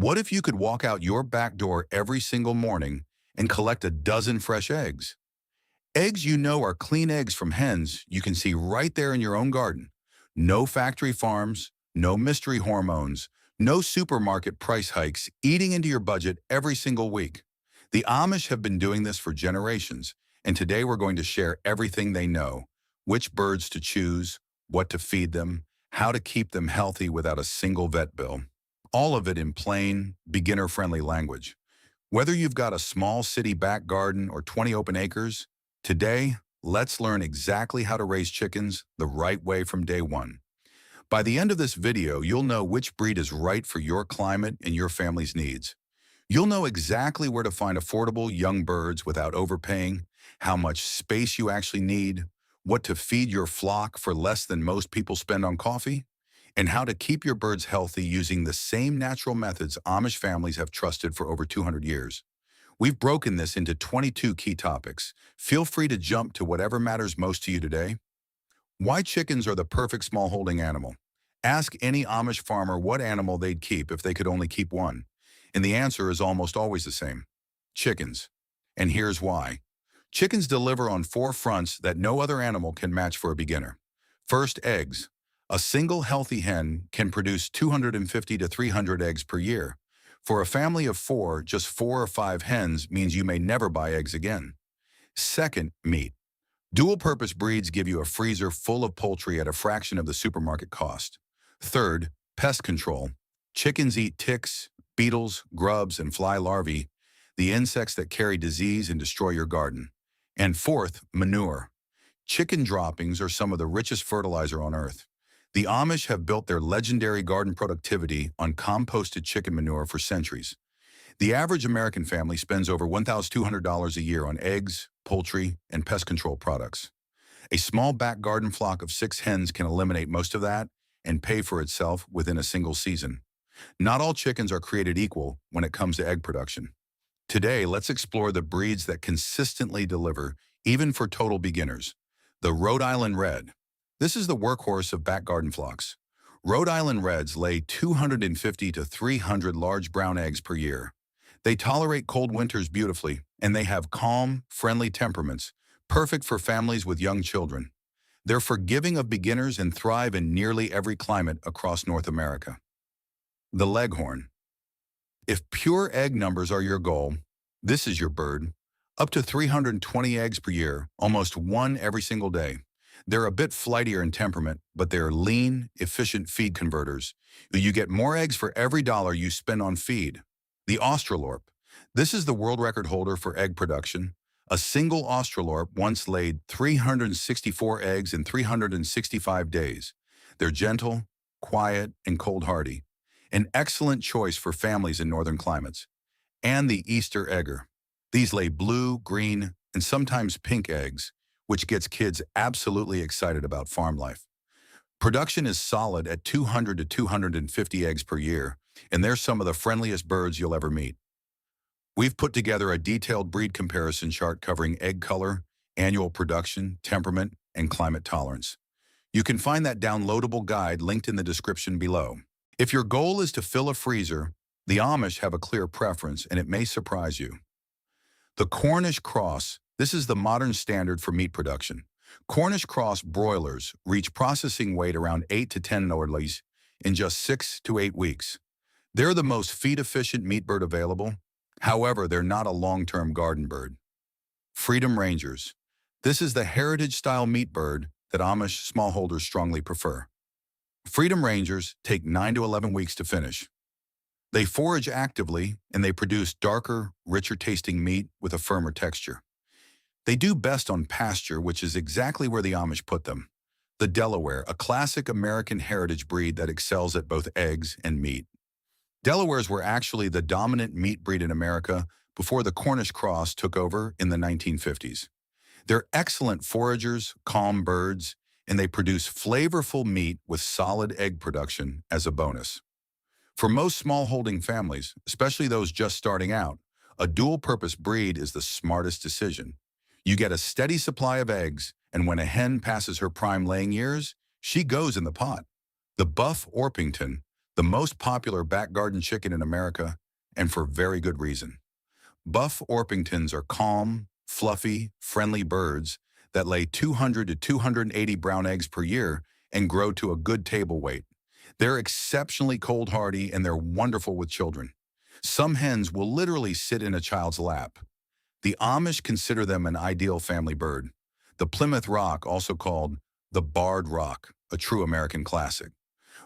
What if you could walk out your back door every single morning and collect a dozen fresh eggs? Eggs you know are clean eggs from hens you can see right there in your own garden. No factory farms, no mystery hormones, no supermarket price hikes eating into your budget every single week. The Amish have been doing this for generations, and today we're going to share everything they know: which birds to choose, what to feed them, how to keep them healthy without a single vet bill. All of it in plain, beginner-friendly language. Whether you've got a small city back garden or 20 open acres, today, let's learn exactly how to raise chickens the right way from day one. By the end of this video, you'll know which breed is right for your climate and your family's needs. You'll know exactly where to find affordable young birds without overpaying, how much space you actually need, what to feed your flock for less than most people spend on coffee, and how to keep your birds healthy using the same natural methods Amish families have trusted for over 200 years. We've broken this into 22 key topics. Feel free to jump to whatever matters most to you today. Why chickens are the perfect small holding animal. Ask any Amish farmer what animal they'd keep if they could only keep one. And the answer is almost always the same: chickens. And here's why. Chickens deliver on four fronts that no other animal can match for a beginner. First, eggs. A single healthy hen can produce 250 to 300 eggs per year. For a family of four, just 4 or 5 hens means you may never buy eggs again. Second, meat. Dual-purpose breeds give you a freezer full of poultry at a fraction of the supermarket cost. Third, pest control. Chickens eat ticks, beetles, grubs, and fly larvae, the insects that carry disease and destroy your garden. And fourth, manure. Chicken droppings are some of the richest fertilizer on earth. The Amish have built their legendary garden productivity on composted chicken manure for centuries. The average American family spends over $1,200 a year on eggs, poultry, and pest control products. A small back garden flock of 6 hens can eliminate most of that and pay for itself within a single season. Not all chickens are created equal when it comes to egg production. Today, let's explore the breeds that consistently deliver, even for total beginners. The Rhode Island Red. This is the workhorse of back garden flocks. Rhode Island Reds lay 250 to 300 large brown eggs per year. They tolerate cold winters beautifully, and they have calm, friendly temperaments, perfect for families with young children. They're forgiving of beginners and thrive in nearly every climate across North America. The Leghorn. If pure egg numbers are your goal, this is your bird. Up to 320 eggs per year, almost one every single day. They're a bit flightier in temperament, but they're lean, efficient feed converters. You get more eggs for every dollar you spend on feed. The Australorp. This is the world record holder for egg production. A single Australorp once laid 364 eggs in 365 days. They're gentle, quiet, and cold-hardy. An excellent choice for families in northern climates. And the Easter egger. These lay blue, green, and sometimes pink eggs, which gets kids absolutely excited about farm life. Production is solid at 200 to 250 eggs per year, and they're some of the friendliest birds you'll ever meet. We've put together a detailed breed comparison chart covering egg color, annual production, temperament, and climate tolerance. You can find that downloadable guide linked in the description below. If your goal is to fill a freezer, the Amish have a clear preference, and it may surprise you. The Cornish cross. This is the modern standard for meat production. Cornish cross broilers reach processing weight around 8 to 10 orderlies in just 6 to 8 weeks. They're the most feed-efficient meat bird available. However, they're not a long-term garden bird. Freedom Rangers. This is the heritage-style meat bird that Amish smallholders strongly prefer. Freedom Rangers take 9 to 11 weeks to finish. They forage actively, and they produce darker, richer-tasting meat with a firmer texture. They do best on pasture, which is exactly where the Amish put them. The Delaware, a classic American heritage breed that excels at both eggs and meat. Delawares were actually the dominant meat breed in America before the Cornish cross took over in the 1950s. They're excellent foragers, calm birds, and they produce flavorful meat with solid egg production as a bonus. For most small-holding families, especially those just starting out, a dual-purpose breed is the smartest decision. You get a steady supply of eggs, and when a hen passes her prime laying years, she goes in the pot. The Buff Orpington. the most popular back garden chicken in America, and for very good reason. Buff Orpingtons are calm, fluffy, friendly birds that lay 200 to 280 brown eggs per year and grow to a good table weight. They're exceptionally cold hardy and they're wonderful with children. Some hens will literally sit in a child's lap. The Amish consider them an ideal family bird. The Plymouth Rock, also called the Barred Rock, a true American classic.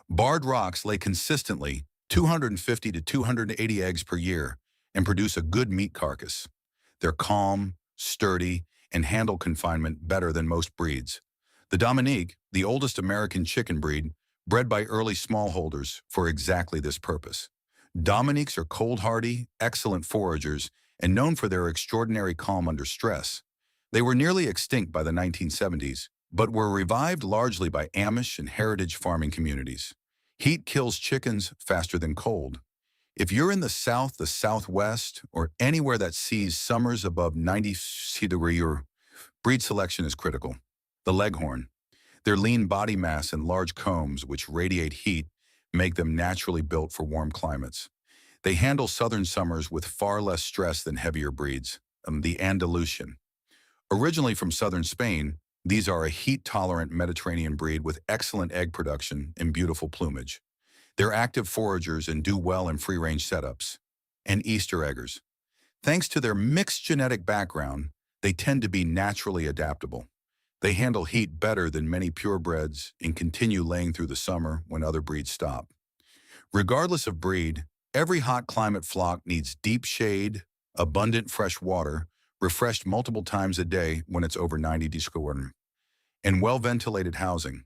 Barred rocks lay consistently 250 to 280 eggs per year and produce a good meat carcass. They're calm, sturdy, and handle confinement better than most breeds. The Dominique, the oldest American chicken breed, bred by early smallholders for exactly this purpose. Dominiques are cold-hardy, excellent foragers, and known for their extraordinary calm under stress. They were nearly extinct by the 1970s, but were revived largely by Amish and heritage farming communities. Heat kills chickens faster than cold. If you're in the South, the Southwest, or anywhere that sees summers above 90 degrees, your breed selection is critical. The Leghorn. Their lean body mass and large combs, which radiate heat, make them naturally built for warm climates. They handle southern summers with far less stress than heavier breeds. The Andalusian. Originally from southern Spain, these are a heat-tolerant Mediterranean breed with excellent egg production and beautiful plumage. They're active foragers and do well in free-range setups. And Easter eggers. Thanks to their mixed genetic background, they tend to be naturally adaptable. They handle heat better than many purebreds and continue laying through the summer when other breeds stop. Regardless of breed, every hot climate flock needs deep shade, abundant fresh water, refreshed multiple times a day when it's over 90 degrees, and well-ventilated housing.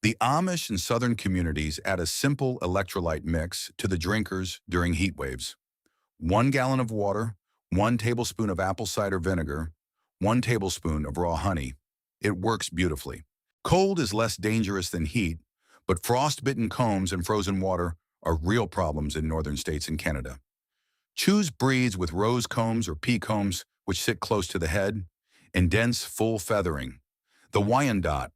The Amish and southern communities add a simple electrolyte mix to the drinkers during heat waves. 1 gallon of water, 1 tablespoon of apple cider vinegar, 1 tablespoon of raw honey. It works beautifully. Cold is less dangerous than heat, but frost-bitten combs and frozen water are real problems in northern states and Canada. Choose breeds with rose combs or pea combs, which sit close to the head, and dense, full feathering. The Wyandotte.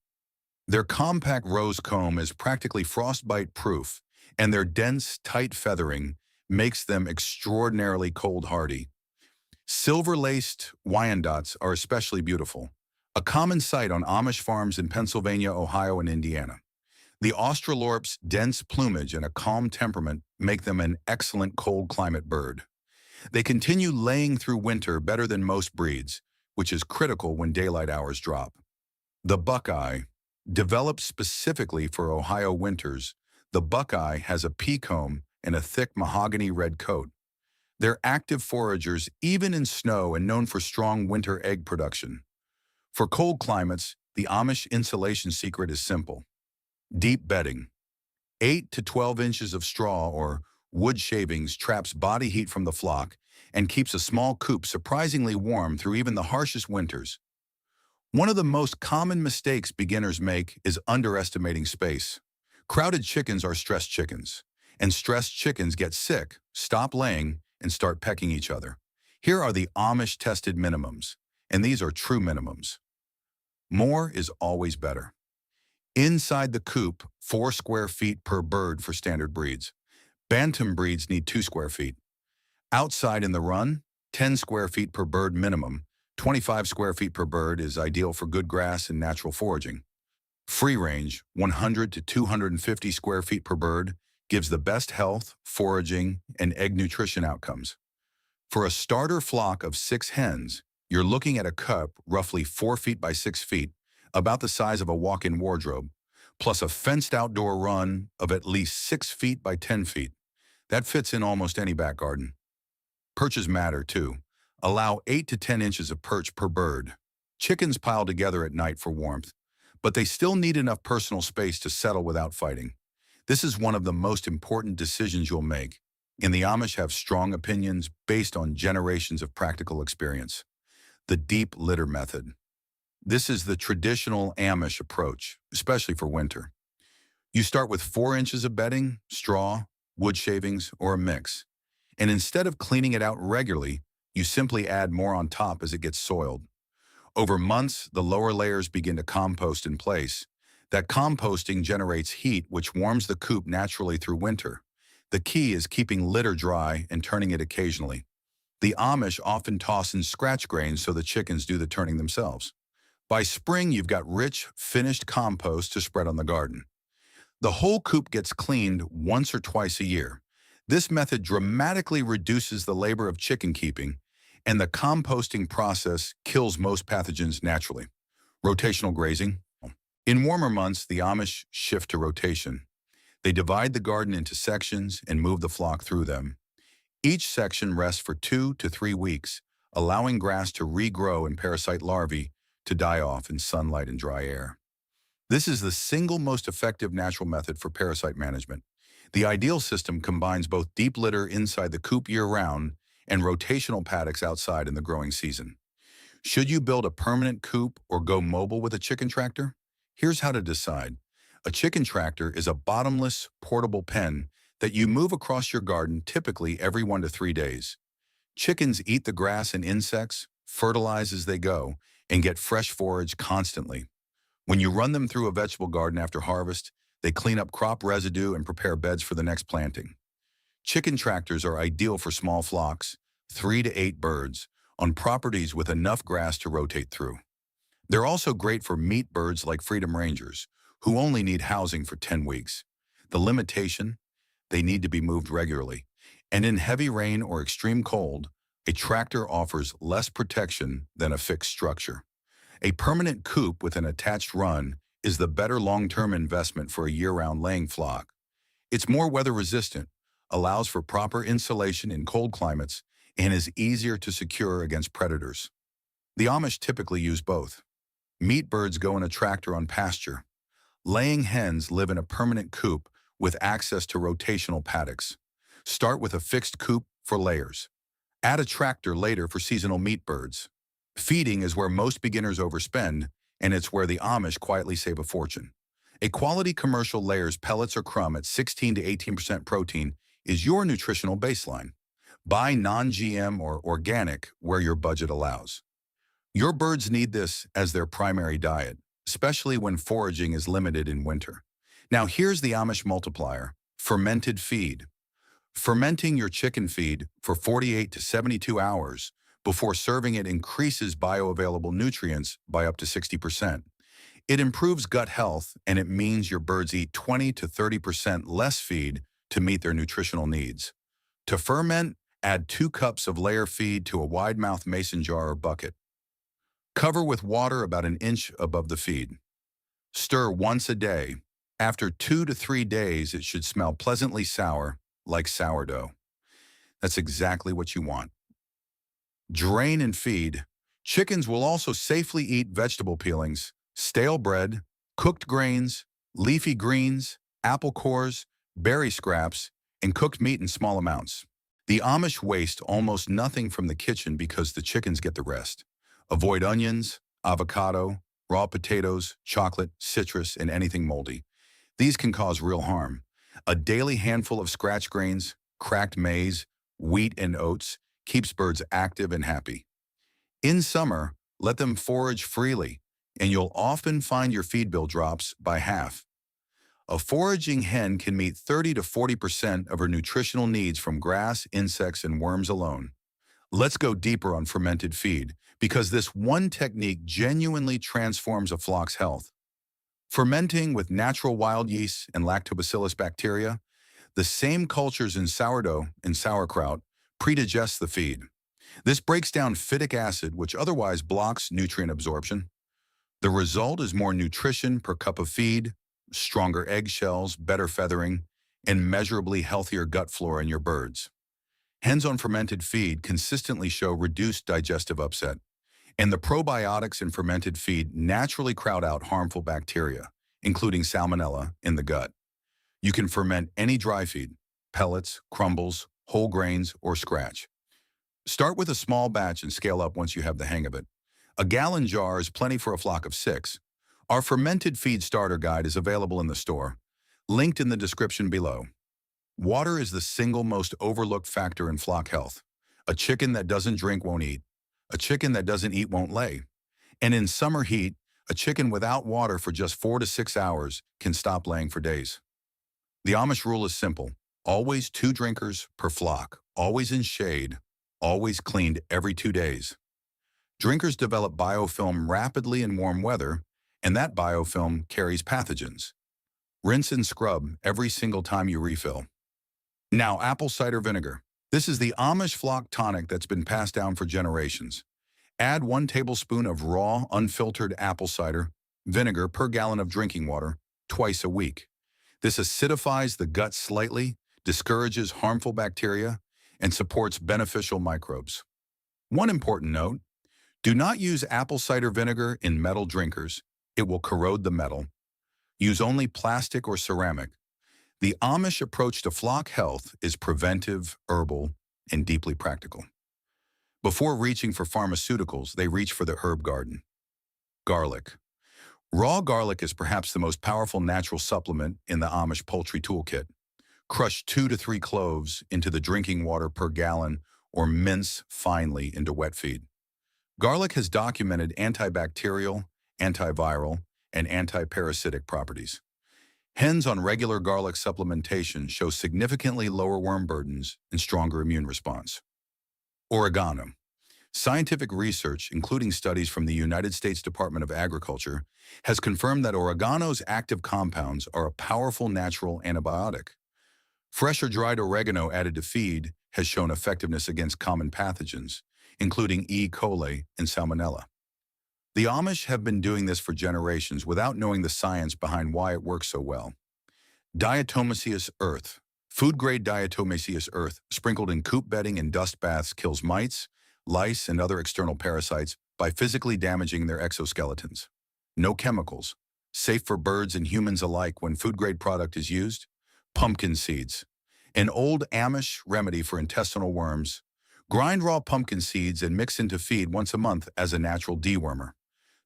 Their compact rose comb is practically frostbite-proof, and their dense, tight feathering makes them extraordinarily cold-hardy. Silver-laced Wyandottes are especially beautiful, a common sight on Amish farms in Pennsylvania, Ohio, and Indiana. The Australorp's dense plumage and a calm temperament make them an excellent cold climate bird. They continue laying through winter better than most breeds, which is critical when daylight hours drop. The Buckeye. Developed specifically for Ohio winters, the Buckeye has a pea comb and a thick mahogany red coat. They're active foragers even in snow and known for strong winter egg production. For cold climates, the Amish insulation secret is simple. Deep bedding. 8 to 12 inches of straw or wood shavings traps body heat from the flock and keeps a small coop surprisingly warm through even the harshest winters. One of the most common mistakes beginners make is underestimating space. Crowded chickens are stressed chickens, and stressed chickens get sick, stop laying, and start pecking each other. Here are the Amish-tested minimums, and these are true minimums. More is always better. Inside the coop, 4 square feet per bird for standard breeds. Bantam breeds need 2 square feet. Outside in the run, 10 square feet per bird minimum. 25 square feet per bird is ideal for good grass and natural foraging. Free range, 100 to 250 square feet per bird, gives the best health, foraging, and egg nutrition outcomes. For a starter flock of 6 hens, you're looking at a cup roughly 4 feet by 6 feet, about the size of a walk-in wardrobe, plus a fenced outdoor run of at least 6 feet by 10 feet. That fits in almost any back garden. Perches matter, too. Allow 8 to 10 inches of perch per bird. Chickens pile together at night for warmth, but they still need enough personal space to settle without fighting. This is one of the most important decisions you'll make, and the Amish have strong opinions based on generations of practical experience. The deep litter method. This is the traditional Amish approach, especially for winter. You start with 4 inches of bedding, straw, wood shavings, or a mix, and instead of cleaning it out regularly, you simply add more on top as it gets soiled. Over months, the lower layers begin to compost in place. That composting generates heat which warms the coop naturally through winter. The key is keeping litter dry and turning it occasionally. The Amish often toss in scratch grains so the chickens do the turning themselves. By spring, you've got rich, finished compost to spread on the garden. The whole coop gets cleaned once or twice a year. This method dramatically reduces the labor of chicken keeping, and the composting process kills most pathogens naturally. Rotational grazing. In warmer months, the Amish shift to rotation. They divide the garden into sections and move the flock through them. Each section rests for 2 to 3 weeks, allowing grass to regrow and parasite larvae to die off in sunlight and dry air. This is the single most effective natural method for parasite management. The ideal system combines both deep litter inside the coop year-round and rotational paddocks outside in the growing season. Should you build a permanent coop or go mobile with a chicken tractor? Here's how to decide. A chicken tractor is a bottomless, portable pen that you move across your garden typically every 1 to 3 days. Chickens eat the grass and insects, fertilize as they go, and get fresh forage constantly. When you run them through a vegetable garden after harvest, they clean up crop residue and prepare beds for the next planting. Chicken tractors are ideal for small flocks, 3 to 8 birds, on properties with enough grass to rotate through. They're also great for meat birds like freedom rangers, who only need housing for 10 weeks. The limitation? They need to be moved regularly. And in heavy rain or extreme cold, a tractor offers less protection than a fixed structure. A permanent coop with an attached run is the better long-term investment for a year-round laying flock. It's more weather-resistant, allows for proper insulation in cold climates, and is easier to secure against predators. The Amish typically use both. Meat birds go in a tractor on pasture. Laying hens live in a permanent coop with access to rotational paddocks. Start with a fixed coop for layers. Add a tractor later for seasonal meat birds. Feeding is where most beginners overspend, and it's where the Amish quietly save a fortune. A quality commercial layers pellets or crumb at 16 to 18% protein is your nutritional baseline. Buy non-GM or organic where your budget allows. Your birds need this as their primary diet, especially when foraging is limited in winter. Now here's the Amish multiplier, fermented feed. Fermenting your chicken feed for 48 to 72 hours before serving it increases bioavailable nutrients by up to 60%. It improves gut health, and it means your birds eat 20 to 30% less feed to meet their nutritional needs. To ferment, add 2 cups of layer feed to a wide-mouth mason jar or bucket. Cover with water about an inch above the feed. Stir once a day. After 2 to 3 days, it should smell pleasantly sour, like sourdough. That's exactly what you want. Drain and feed. Chickens will also safely eat vegetable peelings, stale bread, cooked grains, leafy greens, apple cores, berry scraps, and cooked meat in small amounts. The Amish waste almost nothing from the kitchen because the chickens get the rest. Avoid onions, avocado, raw potatoes, chocolate, citrus, and anything moldy. These can cause real harm. A daily handful of scratch grains, cracked maize, wheat, and oats keeps birds active and happy. In summer, let them forage freely, and you'll often find your feed bill drops by half. A foraging hen can meet 30 to 40% of her nutritional needs from grass, insects, and worms alone. Let's go deeper on fermented feed, because this one technique genuinely transforms a flock's health. Fermenting with natural wild yeast and lactobacillus bacteria, the same cultures in sourdough and sauerkraut, predigest the feed. This breaks down phytic acid, which otherwise blocks nutrient absorption. The result is more nutrition per cup of feed, stronger eggshells, better feathering, and measurably healthier gut flora in your birds. Hens on fermented feed consistently show reduced digestive upset, and the probiotics in fermented feed naturally crowd out harmful bacteria, including salmonella, in the gut. You can ferment any dry feed, pellets, crumbles, whole grains, or scratch. Start with a small batch and scale up once you have the hang of it. A gallon jar is plenty for a flock of 6. Our fermented feed starter guide is available in the store, linked in the description below. Water is the single most overlooked factor in flock health. A chicken that doesn't drink won't eat. A chicken that doesn't eat won't lay. And in summer heat, A chicken without water for just 4 to 6 hours can stop laying for days. The Amish rule is simple. Always 2 drinkers per flock, always in shade, always cleaned every 2 days. Drinkers develop biofilm rapidly in warm weather, and that biofilm carries pathogens. Rinse and scrub every single time you refill. Now, apple cider vinegar. This is the Amish flock tonic that's been passed down for generations. Add 1 tablespoon of raw, unfiltered apple cider vinegar per gallon of drinking water twice a week. This acidifies the gut slightly, discourages harmful bacteria, and supports beneficial microbes. One important note, do not use apple cider vinegar in metal drinkers. It will corrode the metal. Use only plastic or ceramic. The Amish approach to flock health is preventive, herbal, and deeply practical. Before reaching for pharmaceuticals, they reach for the herb garden. Garlic. Raw garlic is perhaps the most powerful natural supplement in the Amish poultry toolkit. Crush 2 to 3 cloves into the drinking water per gallon or mince finely into wet feed. Garlic has documented antibacterial, antiviral, and antiparasitic properties. Hens on regular garlic supplementation show significantly lower worm burdens and stronger immune response. Oregano. Scientific research, including studies from the United States Department of Agriculture, has confirmed that oregano's active compounds are a powerful natural antibiotic. Fresh or dried oregano added to feed has shown effectiveness against common pathogens, including E. coli and Salmonella. The Amish have been doing this for generations without knowing the science behind why it works so well. Diatomaceous earth. Food-grade diatomaceous earth sprinkled in coop bedding and dust baths kills mites, lice, and other external parasites by physically damaging their exoskeletons. No chemicals. Safe for birds and humans alike when food-grade product is used. Pumpkin seeds. An old Amish remedy for intestinal worms. Grind raw pumpkin seeds and mix into feed once a month as a natural dewormer.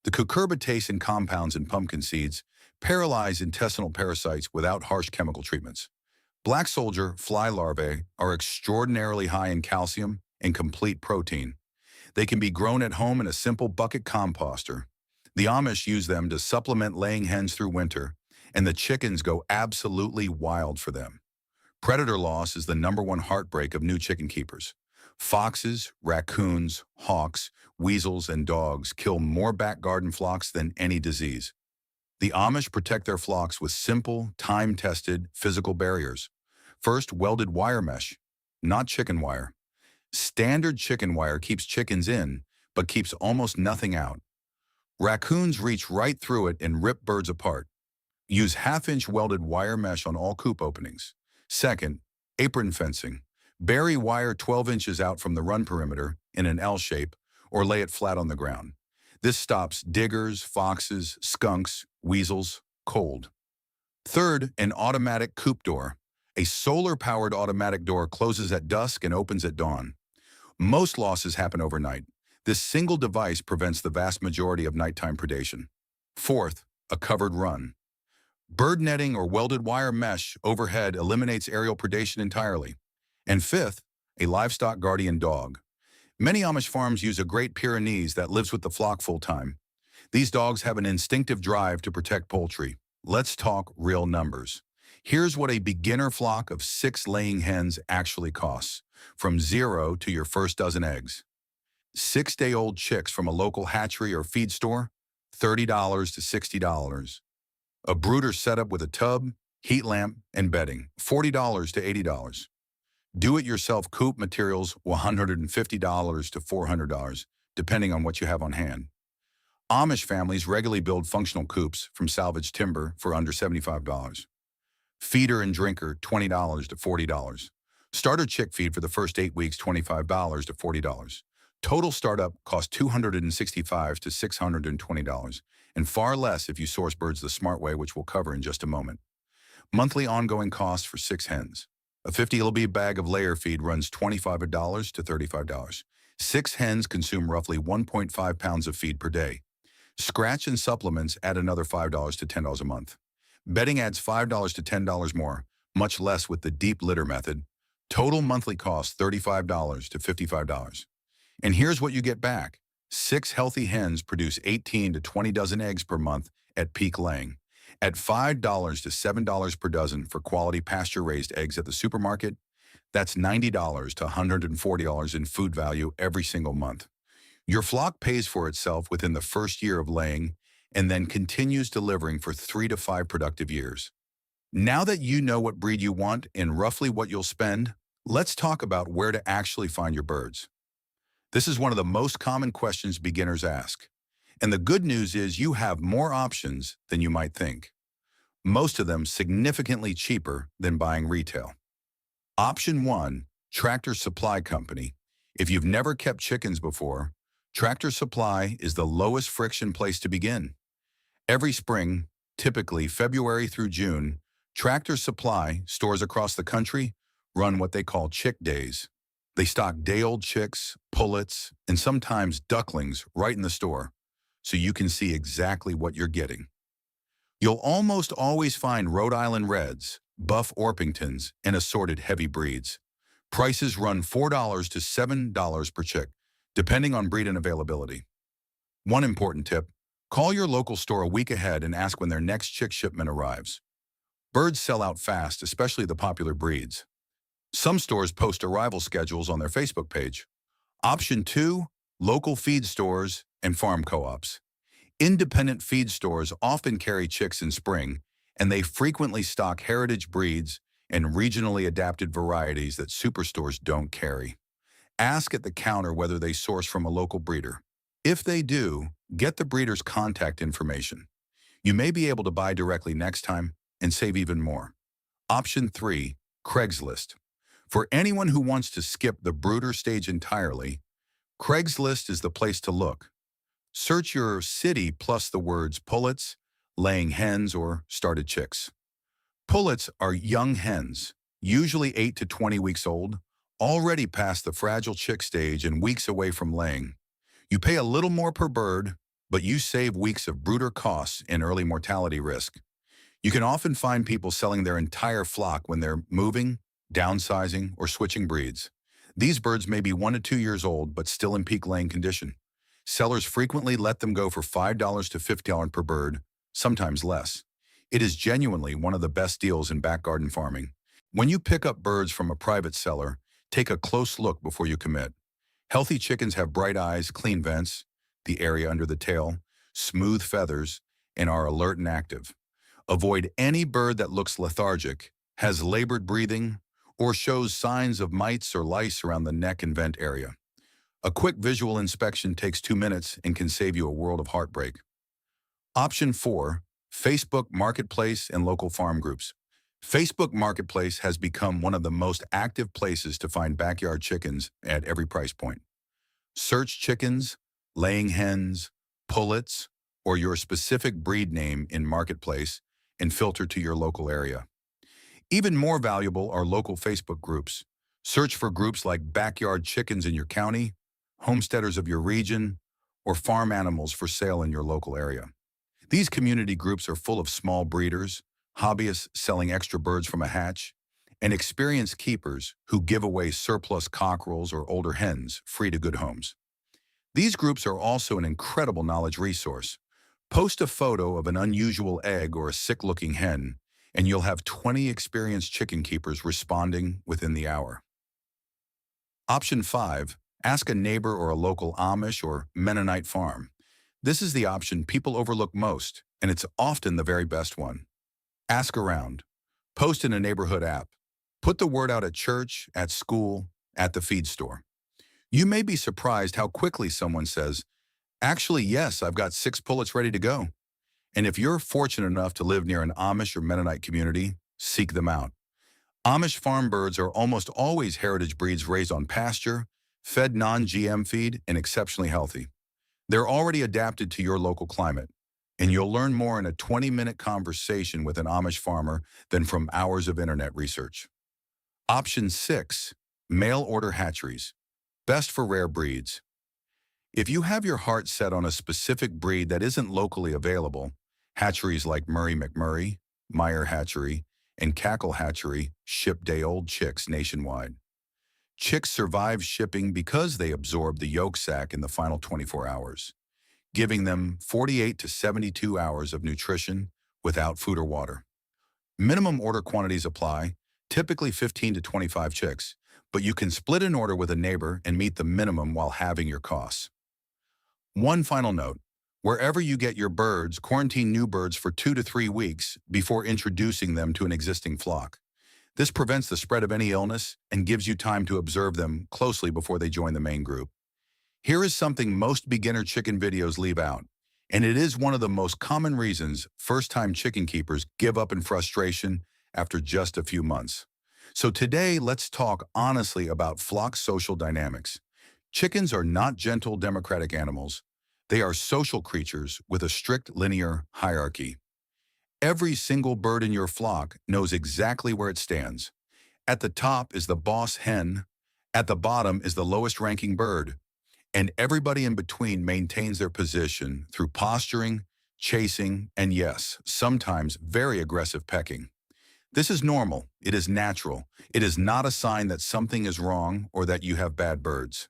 The cucurbitacin and compounds in pumpkin seeds paralyze intestinal parasites without harsh chemical treatments. Black soldier fly larvae are extraordinarily high in calcium and complete protein. They can be grown at home in a simple bucket composter. The Amish use them to supplement laying hens through winter, and the chickens go absolutely wild for them. Predator loss is the #1 heartbreak of new chicken keepers. Foxes, raccoons, hawks, weasels, and dogs kill more back garden flocks than any disease. The Amish protect their flocks with simple, time-tested physical barriers. First, welded wire mesh, not chicken wire. Standard chicken wire keeps chickens in, but keeps almost nothing out. Raccoons reach right through it and rip birds apart. Use 1/2-inch welded wire mesh on all coop openings. Second, apron fencing. Bury wire 12 inches out from the run perimeter in an L shape or lay it flat on the ground. This stops diggers, foxes, skunks, weasels, cold. Third, an automatic coop door. A solar-powered automatic door closes at dusk and opens at dawn. Most losses happen overnight. This single device prevents the vast majority of nighttime predation. Fourth, a covered run. Bird netting or welded wire mesh overhead eliminates aerial predation entirely. And fifth, a livestock guardian dog. Many Amish farms use a Great Pyrenees that lives with the flock full-time. These dogs have an instinctive drive to protect poultry. Let's talk real numbers. Here's what a beginner flock of 6 laying hens actually costs, from 0 to your first dozen eggs. 6-day-old chicks from a local hatchery or feed store, $30 to $60. A brooder setup with a tub, heat lamp, and bedding, $40 to $80. Do-it-yourself coop materials, $150 to $400, depending on what you have on hand. Amish families regularly build functional coops from salvaged timber for under $75. Feeder and drinker, $20 to $40. Starter chick feed for the first 8 weeks, $25 to $40. Total startup costs $265 to $620, and far less if you source birds the smart way, which we'll cover in just a moment. Monthly ongoing costs for 6 hens. A 50 lb bag of layer feed runs $25 to $35. 6 hens consume roughly 1.5 pounds of feed per day. Scratch and supplements add another $5 to $10 a month. Bedding adds $5 to $10 more, much less with the deep litter method. Total monthly cost $35 to $55. And here's what you get back. Six healthy hens produce 18 to 20 dozen eggs per month at peak laying. At $5 to $7 per dozen for quality pasture-raised eggs at the supermarket, that's $90 to $140 in food value every single month. Your flock pays for itself within the first year of laying and then continues delivering for 3 to 5 productive years. Now that you know what breed you want and roughly what you'll spend, let's talk about where to actually find your birds. This is one of the most common questions beginners ask. And the good news is you have more options than you might think. Most of them significantly cheaper than buying retail. Option 1, Tractor Supply Company. If you've never kept chickens before, Tractor Supply is the lowest friction place to begin. Every spring, typically February through June, Tractor Supply stores across the country run what they call chick days. They stock day-old chicks, pullets, and sometimes ducklings right in the store, so you can see exactly what you're getting. You'll almost always find Rhode Island Reds, Buff Orpingtons, and assorted heavy breeds. Prices run $4 to $7 per chick, depending on breed and availability. One important tip, call your local store a week ahead and ask when their next chick shipment arrives. Birds sell out fast, especially the popular breeds. Some stores post arrival schedules on their Facebook page. Option 2, local feed stores and farm co-ops. Independent feed stores often carry chicks in spring, and they frequently stock heritage breeds and regionally adapted varieties that superstores don't carry. Ask at the counter whether they source from a local breeder. If they do, get the breeder's contact information. You may be able to buy directly next time and save even more. Option 3, Craigslist. For anyone who wants to skip the brooder stage entirely, Craigslist is the place to look. Search your city plus the words pullets, laying hens, or started chicks. Pullets are young hens, usually 8 to 20 weeks old, already past the fragile chick stage and weeks away from laying. You pay a little more per bird, but you save weeks of brooder costs and early mortality risk. You can often find people selling their entire flock when they're moving, downsizing, or switching breeds. These birds may be 1 to 2 years old, but still in peak laying condition. Sellers frequently let them go for $5 to $50 per bird, sometimes less. It is genuinely one of the best deals in back garden farming. When you pick up birds from a private seller, take a close look before you commit. Healthy chickens have bright eyes, clean vents, the area under the tail, smooth feathers, and are alert and active. Avoid any bird that looks lethargic, has labored breathing, or shows signs of mites or lice around the neck and vent area. A quick visual inspection takes 2 minutes and can save you a world of heartbreak. Option 4, Facebook Marketplace and local farm groups. Facebook Marketplace has become one of the most active places to find backyard chickens at every price point. Search chickens, laying hens, pullets, or your specific breed name in Marketplace and filter to your local area. Even more valuable are local Facebook groups. Search for groups like Backyard Chickens in your county, Homesteaders of your region, or farm animals for sale in your local area. These community groups are full of small breeders, hobbyists selling extra birds from a hatch, and experienced keepers who give away surplus cockerels or older hens free to good homes. These groups are also an incredible knowledge resource. Post a photo of an unusual egg or a sick-looking hen, and you'll have 20 experienced chicken keepers responding within the hour. Option 5, ask a neighbor or a local Amish or Mennonite farm. This is the option people overlook most, and it's often the very best one. Ask around. Post in a neighborhood app. Put the word out at church, at school, at the feed store. You may be surprised how quickly someone says, "Actually, yes, I've got 6 pullets ready to go." And if you're fortunate enough to live near an Amish or Mennonite community, seek them out. Amish farm birds are almost always heritage breeds raised on pasture, fed non-GM feed, and exceptionally healthy. They're already adapted to your local climate, and you'll learn more in a 20-minute conversation with an Amish farmer than from hours of internet research. Option 6, mail order hatcheries. Best for rare breeds. If you have your heart set on a specific breed that isn't locally available, hatcheries like Murray McMurray, Meyer Hatchery, and Cackle Hatchery ship day-old chicks nationwide. Chicks survive shipping because they absorb the yolk sac in the final 24 hours, giving them 48 to 72 hours of nutrition without food or water. Minimum order quantities apply, typically 15 to 25 chicks, but you can split an order with a neighbor and meet the minimum while halving your costs. One final note, wherever you get your birds, quarantine new birds for 2 to 3 weeks before introducing them to an existing flock. This prevents the spread of any illness and gives you time to observe them closely before they join the main group. Here is something most beginner chicken videos leave out, and it is one of the most common reasons first-time chicken keepers give up in frustration after just a few months. So today, let's talk honestly about flock social dynamics. Chickens are not gentle democratic animals. They are social creatures with a strict linear hierarchy. Every single bird in your flock knows exactly where it stands. At the top is the boss hen, at the bottom is the lowest ranking bird, and everybody in between maintains their position through posturing, chasing, and yes, sometimes very aggressive pecking. This is normal, it is natural, it is not a sign that something is wrong or that you have bad birds.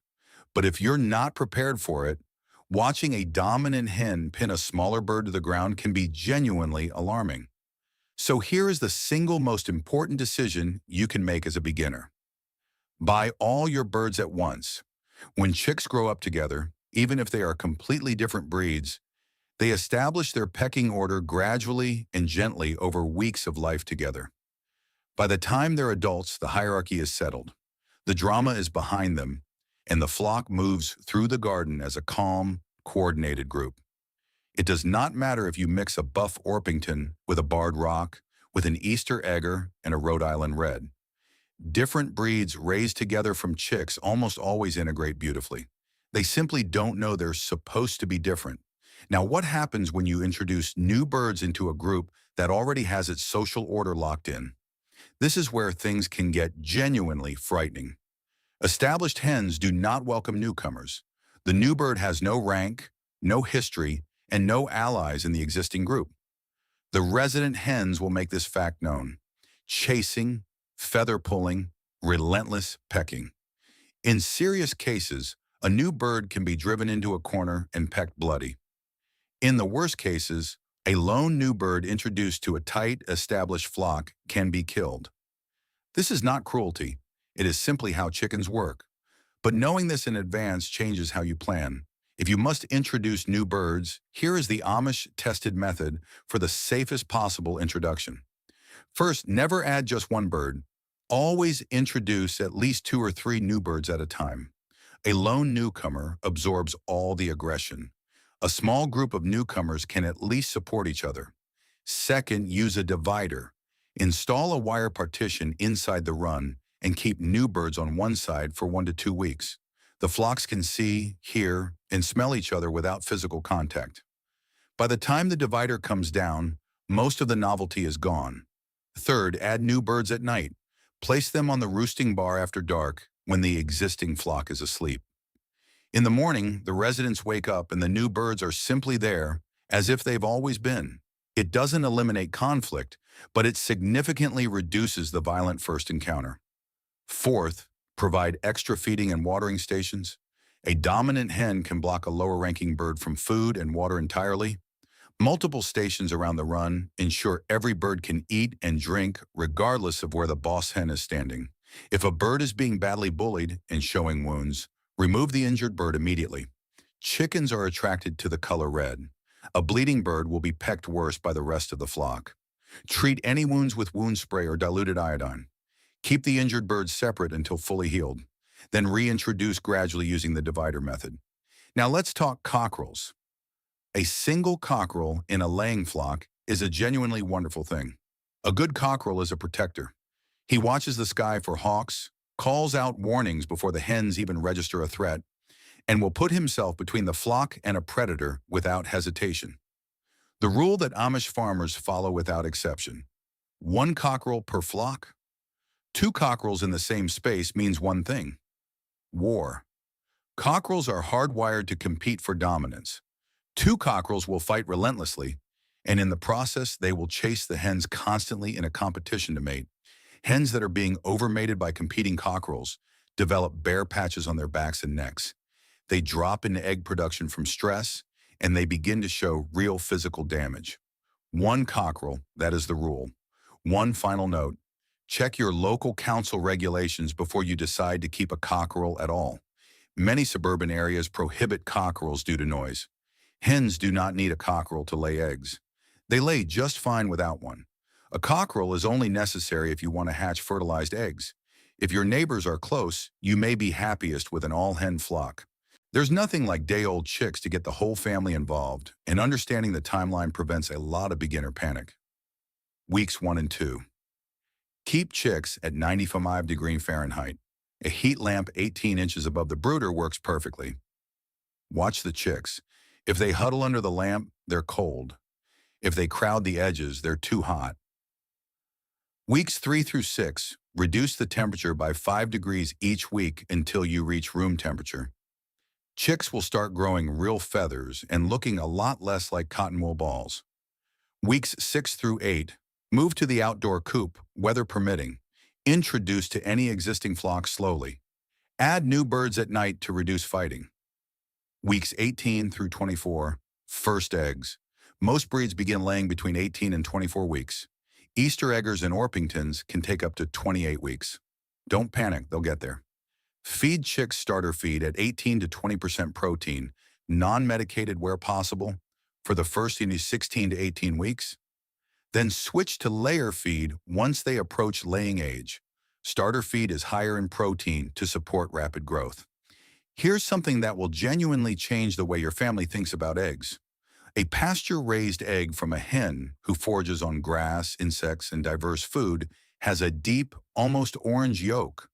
But if you're not prepared for it, watching a dominant hen pin a smaller bird to the ground can be genuinely alarming. So here is the single most important decision you can make as a beginner. Buy all your birds at once. When chicks grow up together, even if they are completely different breeds, they establish their pecking order gradually and gently over weeks of life together. By the time they're adults, the hierarchy is settled. The drama is behind them, and the flock moves through the garden as a calm, coordinated group. It does not matter if you mix a buff Orpington with a barred rock, with an Easter egger and a Rhode Island red. Different breeds raised together from chicks almost always integrate beautifully. They simply don't know they're supposed to be different. Now, what happens when you introduce new birds into a group that already has its social order locked in? This is where things can get genuinely frightening. Established hens do not welcome newcomers. The new bird has no rank, no history, and no allies in the existing group. The resident hens will make this fact known. Chasing, feather pulling, relentless pecking. In serious cases, a new bird can be driven into a corner and pecked bloody. In the worst cases, a lone new bird introduced to a tight, established flock can be killed. This is not cruelty. It is simply how chickens work. But knowing this in advance changes how you plan. If you must introduce new birds, here is the Amish tested method for the safest possible introduction. First, never add just one bird. Always introduce at least 2 or 3 new birds at a time. A lone newcomer absorbs all the aggression. A small group of newcomers can at least support each other. Second, use a divider. Install a wire partition inside the run and keep new birds on one side for 1 to 2 weeks. The flocks can see, hear, and smell each other without physical contact. By the time the divider comes down, most of the novelty is gone. Third, add new birds at night. Place them on the roosting bar after dark when the existing flock is asleep. In the morning, the residents wake up and the new birds are simply there, as if they've always been. It doesn't eliminate conflict, but it significantly reduces the violent first encounter. Fourth, provide extra feeding and watering stations. A dominant hen can block a lower-ranking bird from food and water entirely. Multiple stations around the run ensure every bird can eat and drink regardless of where the boss hen is standing. If a bird is being badly bullied and showing wounds, remove the injured bird immediately. Chickens are attracted to the color red. A bleeding bird will be pecked worse by the rest of the flock. Treat any wounds with wound spray or diluted iodine. Keep the injured birds separate until fully healed. Then reintroduce gradually using the divider method. Now let's talk cockerels. A single cockerel in a laying flock is a genuinely wonderful thing. A good cockerel is a protector. He watches the sky for hawks, calls out warnings before the hens even register a threat, and will put himself between the flock and a predator without hesitation. The rule that Amish farmers follow without exception: 1 cockerel per flock. 2 cockerels in the same space means one thing: war. Cockerels are hardwired to compete for dominance. 2 cockerels will fight relentlessly, and in the process, they will chase the hens constantly in a competition to mate. Hens that are being overmated by competing cockerels develop bare patches on their backs and necks. They drop in egg production from stress, and they begin to show real physical damage. One cockerel, that is the rule. One final note, check your local council regulations before you decide to keep a cockerel at all. Many suburban areas prohibit cockerels due to noise. Hens do not need a cockerel to lay eggs. They lay just fine without one. A cockerel is only necessary if you want to hatch fertilized eggs. If your neighbors are close, you may be happiest with an all-hen flock. There's nothing like day-old chicks to get the whole family involved, and understanding the timeline prevents a lot of beginner panic. Weeks 1 and 2. Keep chicks at 95 degrees Fahrenheit. A heat lamp 18 inches above the brooder works perfectly. Watch the chicks. If they huddle under the lamp, they're cold. If they crowd the edges, they're too hot. Weeks 3 through 6, reduce the temperature by 5 degrees each week until you reach room temperature. Chicks will start growing real feathers and looking a lot less like cotton wool balls. Weeks 6 through 8, move to the outdoor coop, weather permitting. Introduce to any existing flock slowly. Add new birds at night to reduce fighting. Weeks 18 through 24, first eggs. Most breeds begin laying between 18 and 24 weeks. Easter eggers and Orpingtons can take up to 28 weeks. Don't panic, they'll get there. Feed chicks starter feed at 18 to 20% protein, non-medicated where possible, for the first 16 to 18 weeks. Then switch to layer feed once they approach laying age. Starter feed is higher in protein to support rapid growth. Here's something that will genuinely change the way your family thinks about eggs. A pasture-raised egg from a hen who forages on grass, insects, and diverse food has a deep, almost orange yolk.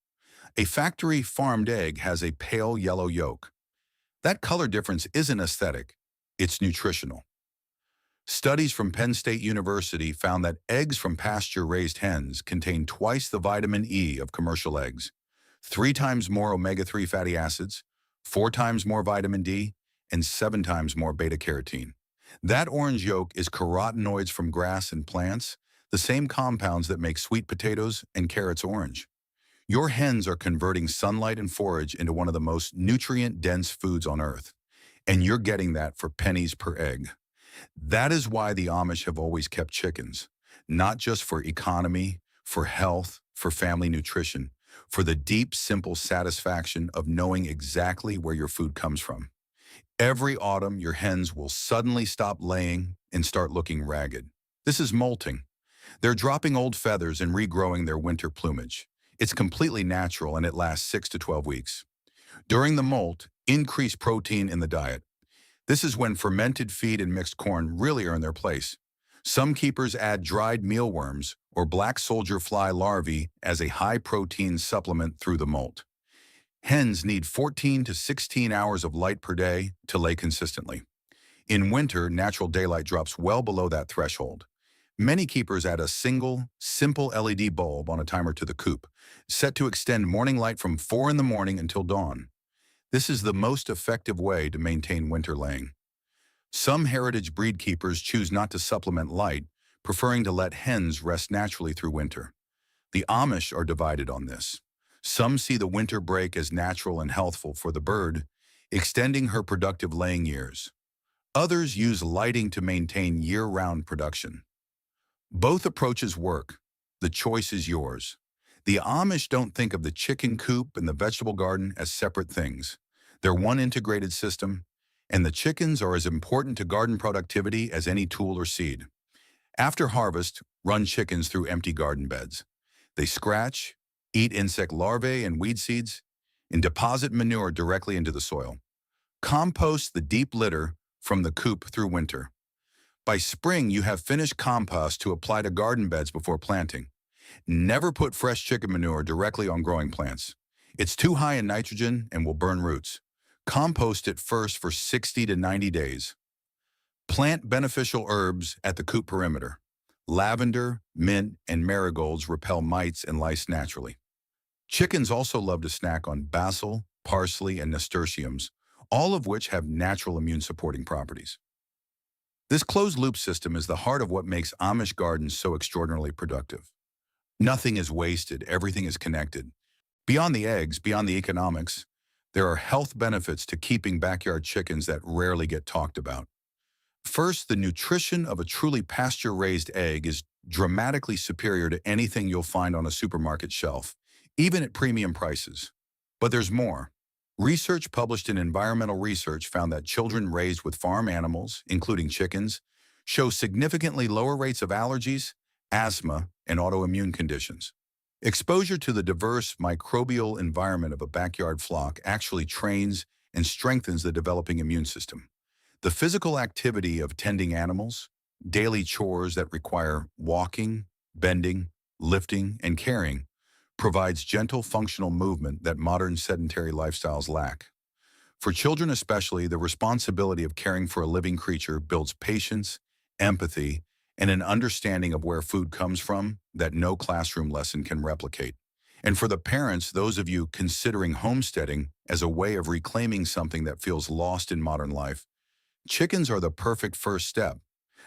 A factory-farmed egg has a pale yellow yolk. That color difference isn't aesthetic, it's nutritional. Studies from Penn State University found that eggs from pasture-raised hens contain twice the vitamin E of commercial eggs, 3 times more omega-3 fatty acids, 4 times more vitamin D, and 7 times more beta-carotene. That orange yolk is carotenoids from grass and plants, the same compounds that make sweet potatoes and carrots orange. Your hens are converting sunlight and forage into one of the most nutrient-dense foods on Earth, and you're getting that for pennies per egg. That is why the Amish have always kept chickens, not just for economy, for health, for family nutrition, for the deep, simple satisfaction of knowing exactly where your food comes from. Every autumn, your hens will suddenly stop laying and start looking ragged. This is molting. They're dropping old feathers and regrowing their winter plumage. It's completely natural and it lasts 6 to 12 weeks. During the molt, increase protein in the diet. This is when fermented feed and mixed corn really earn their place. Some keepers add dried mealworms or black soldier fly larvae as a high-protein supplement through the molt. Hens need 14 to 16 hours of light per day to lay consistently. In winter, natural daylight drops well below that threshold. Many keepers add a single, simple LED bulb on a timer to the coop, set to extend morning light from 4 in the morning until dawn. This is the most effective way to maintain winter laying. Some heritage breed keepers choose not to supplement light, preferring to let hens rest naturally through winter. The Amish are divided on this. Some see the winter break as natural and healthful for the bird, extending her productive laying years. Others use lighting to maintain year-round production. Both approaches work. The choice is yours. The Amish don't think of the chicken coop and the vegetable garden as separate things. They're one integrated system, and the chickens are as important to garden productivity as any tool or seed. After harvest, run chickens through empty garden beds. They scratch, eat insect larvae and weed seeds, and deposit manure directly into the soil. Compost the deep litter from the coop through winter. By spring, you have finished compost to apply to garden beds before planting. Never put fresh chicken manure directly on growing plants. It's too high in nitrogen and will burn roots. Compost it first for 60 to 90 days. Plant beneficial herbs at the coop perimeter. Lavender, mint, and marigolds repel mites and lice naturally. Chickens also love to snack on basil, parsley, and nasturtiums, all of which have natural immune-supporting properties. This closed-loop system is the heart of what makes Amish gardens so extraordinarily productive. Nothing is wasted, everything is connected. Beyond the eggs, beyond the economics, there are health benefits to keeping backyard chickens that rarely get talked about. First, the nutrition of a truly pasture-raised egg is dramatically superior to anything you'll find on a supermarket shelf, even at premium prices. But there's more. Research published in Environmental Research found that children raised with farm animals, including chickens, show significantly lower rates of allergies, asthma, and autoimmune conditions. Exposure to the diverse microbial environment of a backyard flock actually trains and strengthens the developing immune system. The physical activity of tending animals, daily chores that require walking, bending, lifting, and carrying, provides gentle functional movement that modern sedentary lifestyles lack. For children especially, the responsibility of caring for a living creature builds patience, empathy, and an understanding of where food comes from that no classroom lesson can replicate. And for the parents, those of you considering homesteading as a way of reclaiming something that feels lost in modern life, chickens are the perfect first step.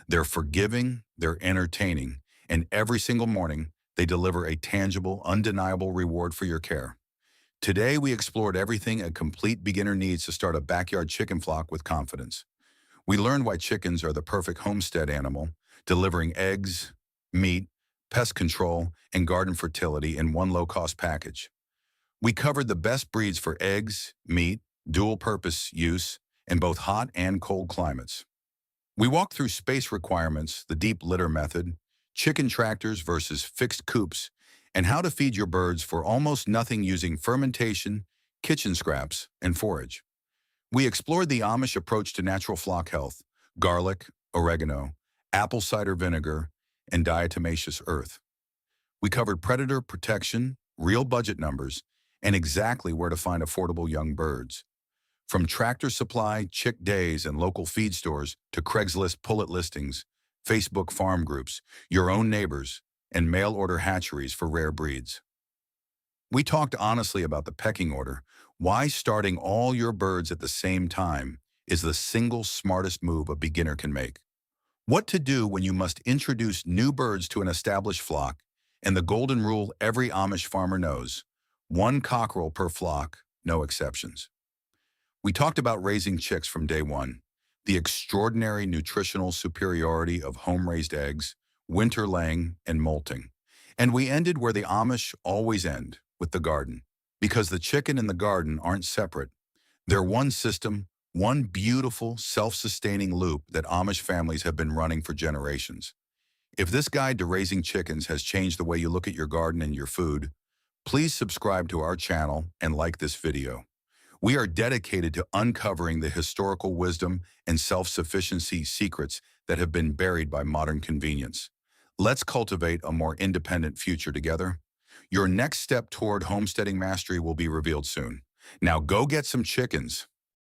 They're forgiving, they're entertaining, and every single morning, they deliver a tangible, undeniable reward for your care. Today, we explored everything a complete beginner needs to start a backyard chicken flock with confidence. We learned why chickens are the perfect homestead animal, delivering eggs, meat, pest control, and garden fertility in one low-cost package. We covered the best breeds for eggs, meat, dual-purpose use in both hot and cold climates. We walked through space requirements, the deep litter method, chicken tractors versus fixed coops, and how to feed your birds for almost nothing using fermentation, kitchen scraps, and forage. We explored the Amish approach to natural flock health, garlic, oregano, apple cider vinegar, and diatomaceous earth. We covered predator protection, real budget numbers, and exactly where to find affordable young birds. From Tractor Supply, Chick Days, and local feed stores to Craigslist pullet listings, Facebook farm groups, your own neighbors, and mail-order hatcheries for rare breeds. We talked honestly about the pecking order, why starting all your birds at the same time is the single smartest move a beginner can make. What to do when you must introduce new birds to an established flock, and the golden rule every Amish farmer knows: one cockerel per flock, no exceptions. We talked about raising chicks from day one, the extraordinary nutritional superiority of home-raised eggs, winter laying, and molting. And we ended where the Amish always end, with the garden. Because the chicken and the garden aren't separate. They're one system, one beautiful, self-sustaining loop that Amish families have been running for generations. If this guide to raising chickens has changed the way you look at your garden and your food, please subscribe to our channel and like this video. We are dedicated to uncovering the historical wisdom and self-sufficiency secrets that have been buried by modern convenience. Let's cultivate a more independent future together. Your next step toward homesteading mastery will be revealed soon. Now go get some chickens.